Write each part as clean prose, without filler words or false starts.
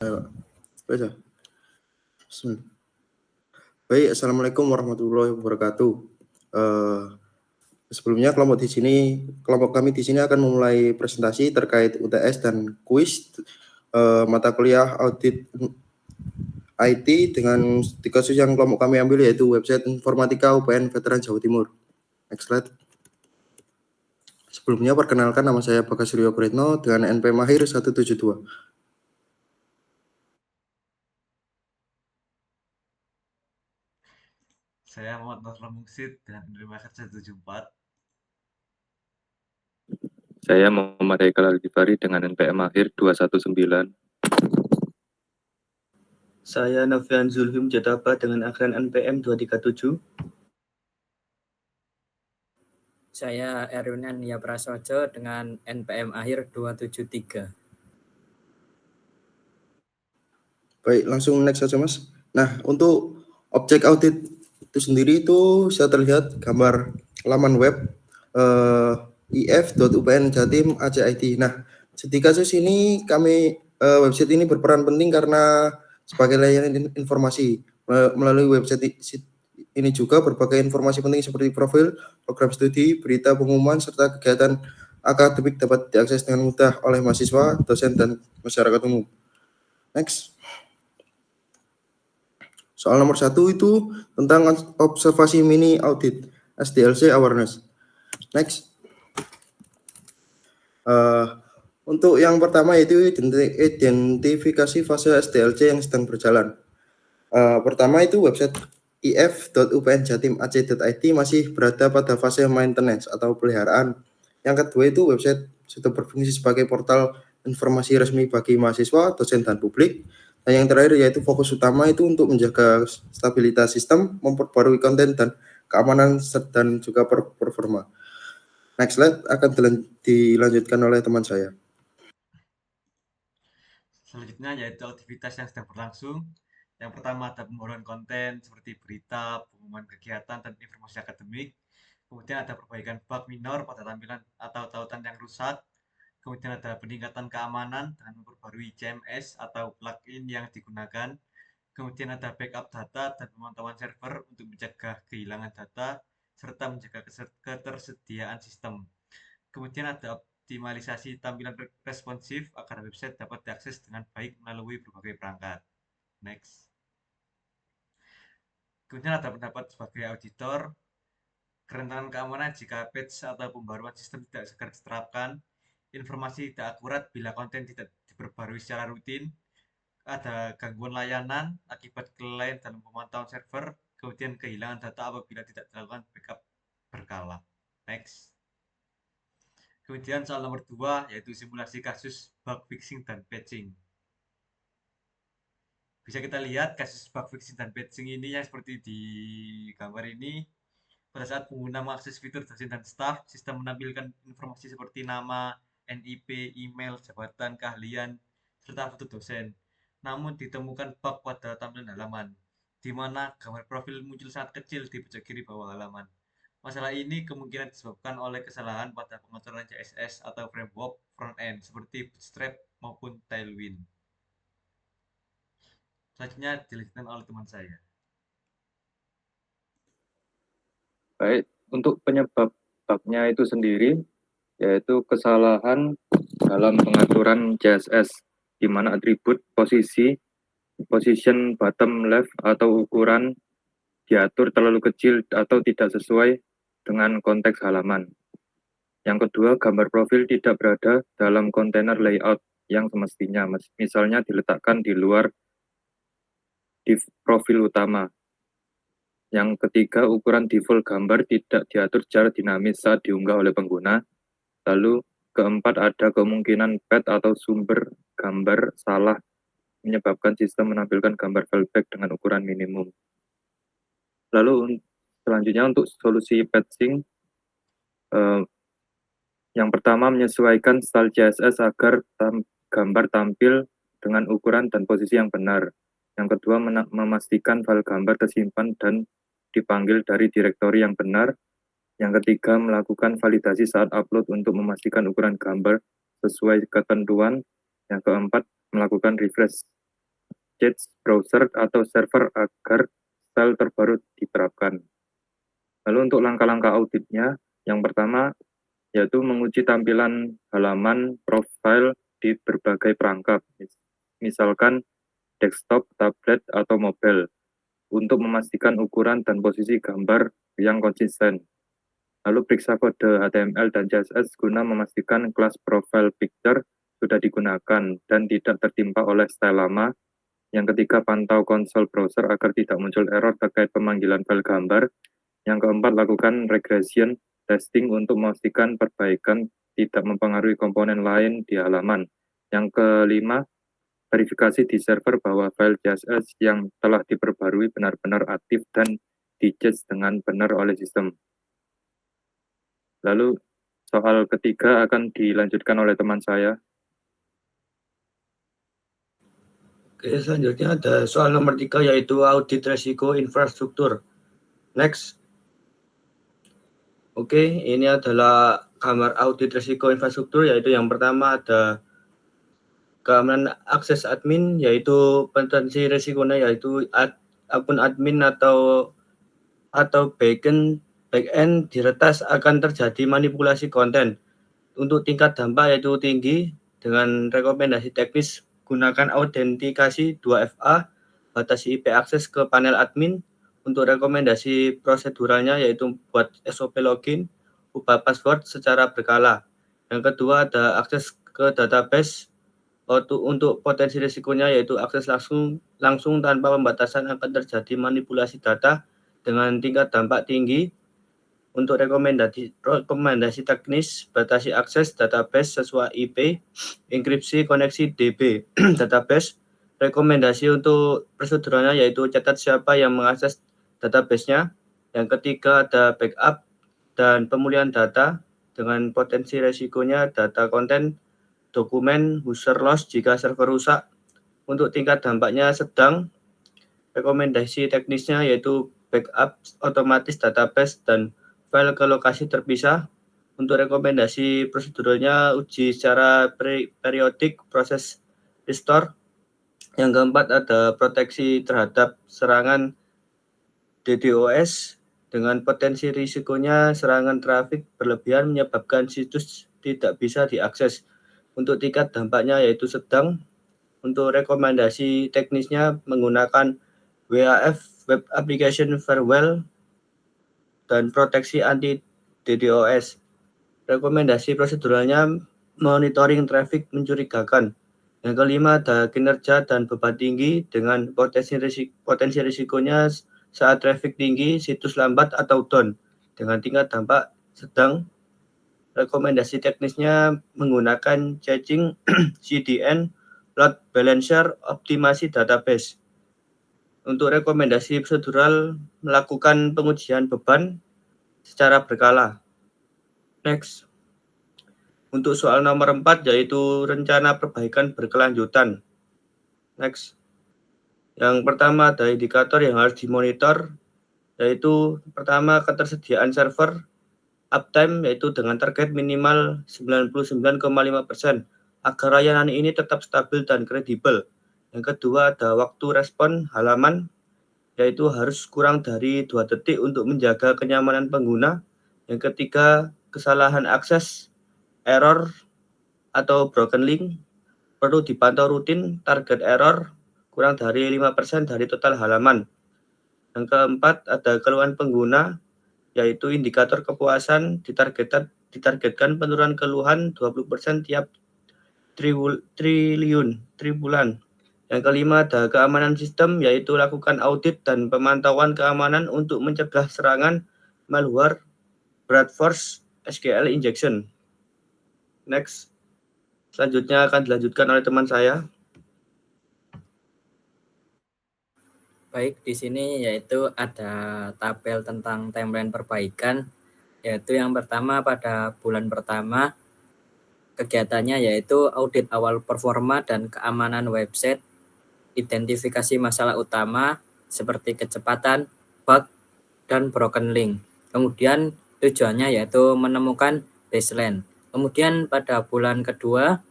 Ayo, baca. Bismillah. Baik, assalamualaikum warahmatullahi wabarakatuh. Sebelumnya kelompok kami di sini akan memulai presentasi terkait UTS dan kuis mata kuliah audit IT dengan di kasus yang kelompok kami ambil yaitu website informatika UPN Veteran Jawa Timur. Next slide. Sebelumnya perkenalkan, nama saya Bagas Suryo Kuretno dengan NP Mahir 172. Saya Muhammad Nurul Mungsid dengan NP Mahir 174. Saya Muhammad Haikal Al-Ghifari dengan NPM Mahir 219. Saya Novian Zulhim Jataba dengan akhiran NPM 237. Saya Erwin Nia Prasojo dengan NPM akhir 273. Baik, langsung next saja Mas. Nah, untuk objek audit itu sendiri itu bisa terlihat gambar laman web if.upnjatim.ac.id. Nah, di kasus ini website ini berperan penting karena sebagai layanan informasi. Melalui website ini juga berbagai informasi penting seperti profil, program studi, berita, pengumuman, serta kegiatan akademik dapat diakses dengan mudah oleh mahasiswa, dosen, dan masyarakat umum. Next. Soal nomor 1 itu tentang observasi mini audit SDLC awareness. Next. Untuk yang pertama yaitu identifikasi fase SDLC yang sedang berjalan. Pertama itu website if.upnjatim.ac.id masih berada pada fase maintenance atau peliharaan. Yang kedua itu website sudah berfungsi sebagai portal informasi resmi bagi mahasiswa, dosen, dan publik. Dan yang terakhir yaitu fokus utama itu untuk menjaga stabilitas sistem, memperbarui konten dan keamanan dan juga performa. Next slide akan dilanjutkan oleh teman saya. Selanjutnya yaitu aktivitas yang sedang berlangsung. Yang pertama ada pembaruan konten seperti berita, pengumuman kegiatan, dan informasi akademik. Kemudian ada perbaikan bug minor pada tampilan atau tautan yang rusak. Kemudian ada peningkatan keamanan dengan memperbarui CMS atau plugin yang digunakan. Kemudian ada backup data dan pemantauan server untuk mencegah kehilangan data serta menjaga ketersediaan sistem. Kemudian ada optimalisasi tampilan responsif agar website dapat diakses dengan baik melalui berbagai perangkat. Next. Kemudian ada pendapat sebagai auditor, kerentanan keamanan jika patch atau pembaruan sistem tidak segera diterapkan, informasi tidak akurat bila konten tidak diperbarui secara rutin, ada gangguan layanan akibat kelelahan dalam pemantauan server, kemudian kehilangan data apabila tidak dilakukan backup berkala. Next. Kemudian soal nomor 2 yaitu simulasi kasus bug fixing dan patching. Bisa kita lihat kasus bug fixing dan patching ini yang seperti di gambar ini. Pada saat pengguna mengakses fitur dosen dan staf, sistem menampilkan informasi seperti nama, NIP, email, jabatan, keahlian, serta foto dosen. Namun ditemukan bug pada tampilan halaman, di mana gambar profil muncul sangat kecil di pojok kiri bawah halaman. Masalah ini kemungkinan disebabkan oleh kesalahan pada pengaturan CSS atau framework front-end seperti Bootstrap maupun Tailwind. Selanjutnya dilanjutkan oleh teman saya. Baik, untuk penyebab bugnya itu sendiri, yaitu kesalahan dalam pengaturan CSS, di mana atribut position bottom left atau ukuran diatur terlalu kecil atau tidak sesuai dengan konteks halaman. Yang kedua, gambar profil tidak berada dalam kontainer layout yang semestinya, misalnya diletakkan di luar div profil utama. Yang ketiga, ukuran default gambar tidak diatur secara dinamis saat diunggah oleh pengguna. Lalu keempat, ada kemungkinan path atau sumber gambar salah menyebabkan sistem menampilkan gambar fallback dengan ukuran minimum. Lalu selanjutnya untuk solusi patching, yang pertama menyesuaikan style CSS agar gambar tampil dengan ukuran dan posisi yang benar. Yang kedua, memastikan file gambar tersimpan dan dipanggil dari direktori yang benar. Yang ketiga, melakukan validasi saat upload untuk memastikan ukuran gambar sesuai ketentuan. Yang keempat, melakukan refresh update browser atau server agar style terbaru diterapkan. Lalu untuk langkah-langkah auditnya, yang pertama yaitu menguji tampilan halaman profil di berbagai perangkat, misalkan desktop, tablet, atau mobile, untuk memastikan ukuran dan posisi gambar yang konsisten. Lalu periksa kode HTML dan CSS guna memastikan kelas profile picture sudah digunakan dan tidak tertimpa oleh style lama. Yang ketiga, pantau konsol browser agar tidak muncul error terkait pemanggilan file gambar. Yang keempat, lakukan regression testing untuk memastikan perbaikan tidak mempengaruhi komponen lain di halaman. Yang kelima, verifikasi di server bahwa file CSS yang telah diperbarui benar-benar aktif dan di-cache dengan benar oleh sistem. Lalu soal ketiga akan dilanjutkan oleh teman saya. Oke, selanjutnya ada soal nomor 3 yaitu audit resiko infrastruktur. Next. Oke, ini adalah gambar audit resiko infrastruktur, yaitu yang pertama ada keamanan akses admin, yaitu potensi resikonya yaitu akun admin atau backend diretas akan terjadi manipulasi konten. Untuk tingkat dampak yaitu tinggi, dengan rekomendasi teknis gunakan autentikasi 2FA, batasi IP akses ke panel admin. Untuk rekomendasi proseduralnya yaitu buat SOP login, ubah password secara berkala. Yang kedua ada akses ke database. Untuk potensi risikonya yaitu akses langsung tanpa pembatasan akan terjadi manipulasi data dengan tingkat dampak tinggi. Untuk rekomendasi teknis, batasi akses database sesuai IP, enkripsi koneksi DB database. Rekomendasi untuk proseduralnya yaitu catat siapa yang mengakses database-nya. Yang ketiga ada backup dan pemulihan data dengan potensi resikonya data konten, dokumen, user loss jika server rusak. Untuk tingkat dampaknya sedang. Rekomendasi teknisnya yaitu backup otomatis database dan file ke lokasi terpisah. Untuk rekomendasi proseduralnya uji secara periodik proses restore. Yang keempat ada proteksi terhadap serangan DDoS dengan potensi risikonya serangan trafik berlebihan menyebabkan situs tidak bisa diakses. Untuk tingkat dampaknya yaitu sedang. Untuk rekomendasi teknisnya menggunakan WAF Web Application Firewall dan proteksi anti DDoS. Rekomendasi proseduralnya monitoring traffic mencurigakan. Yang kelima ada kinerja dan beban tinggi dengan potensi risikonya saat traffic tinggi, situs lambat atau down dengan tingkat dampak sedang. Rekomendasi teknisnya menggunakan caching, CDN, load balancer, optimasi database. Untuk rekomendasi prosedural melakukan pengujian beban secara berkala. Next. Untuk soal nomor 4 yaitu rencana perbaikan berkelanjutan. Next. Yang pertama ada indikator yang harus dimonitor, yaitu pertama ketersediaan server, uptime yaitu dengan target minimal 99,5% agar layanan ini tetap stabil dan kredibel. Yang kedua ada waktu respon halaman, yaitu harus kurang dari 2 detik untuk menjaga kenyamanan pengguna. Yang ketiga kesalahan akses, error atau broken link perlu dipantau rutin, target error kurang dari 5% dari total halaman. Yang keempat ada keluhan pengguna, yaitu indikator kepuasan ditargetkan penurunan keluhan 20% tiap tribulan. Yang kelima ada keamanan sistem, yaitu lakukan audit dan pemantauan keamanan untuk mencegah serangan malware, brute force, SQL injection. Next. Selanjutnya akan dilanjutkan oleh teman saya. Baik, di sini yaitu ada tabel tentang timeline perbaikan, yaitu yang pertama pada bulan pertama kegiatannya yaitu audit awal performa dan keamanan website, identifikasi masalah utama seperti kecepatan, bug, dan broken link. Kemudian tujuannya yaitu menemukan baseline. Kemudian pada bulan kedua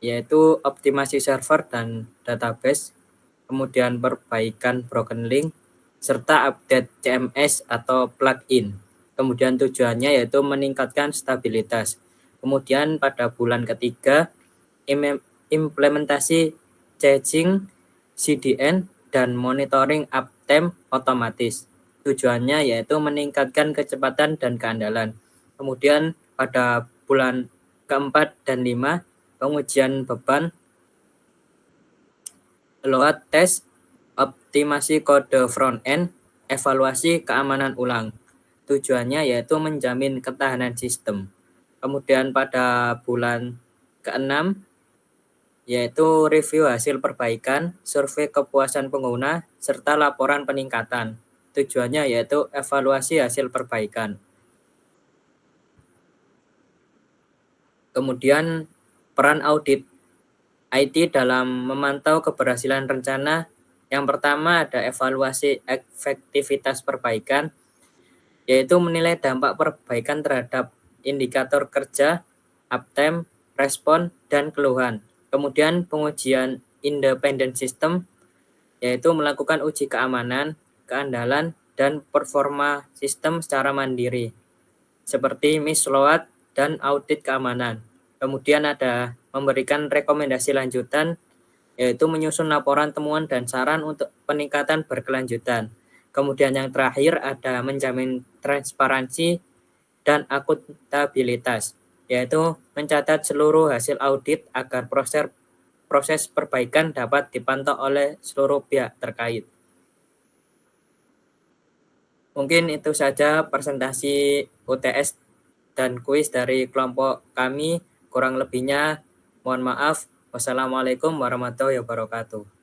yaitu optimasi server dan database kemudian perbaikan broken link, serta update CMS atau plugin. Kemudian tujuannya yaitu meningkatkan stabilitas. Kemudian pada bulan ketiga, implementasi caching, CDN, dan monitoring uptime otomatis. Tujuannya yaitu meningkatkan kecepatan dan keandalan. Kemudian pada bulan keempat dan 5, pengujian beban, load test, optimasi kode front-end, evaluasi keamanan ulang. Tujuannya yaitu menjamin ketahanan sistem. Kemudian pada bulan ke-6, yaitu review hasil perbaikan, survei kepuasan pengguna, serta laporan peningkatan. Tujuannya yaitu evaluasi hasil perbaikan. Kemudian peran audit IT dalam memantau keberhasilan rencana. Yang pertama ada evaluasi efektivitas perbaikan, yaitu menilai dampak perbaikan terhadap indikator kerja, uptime, respon, dan keluhan. Kemudian pengujian independent system, yaitu melakukan uji keamanan, keandalan, dan performa sistem secara mandiri, seperti misload dan audit keamanan. Kemudian ada memberikan rekomendasi lanjutan, yaitu menyusun laporan temuan dan saran untuk peningkatan berkelanjutan. Kemudian yang terakhir ada menjamin transparansi dan akuntabilitas, yaitu mencatat seluruh hasil audit agar proses perbaikan dapat dipantau oleh seluruh pihak terkait. Mungkin itu saja presentasi UTS dan kuis dari kelompok kami. Kurang lebihnya mohon maaf. Wassalamualaikum warahmatullahi wabarakatuh.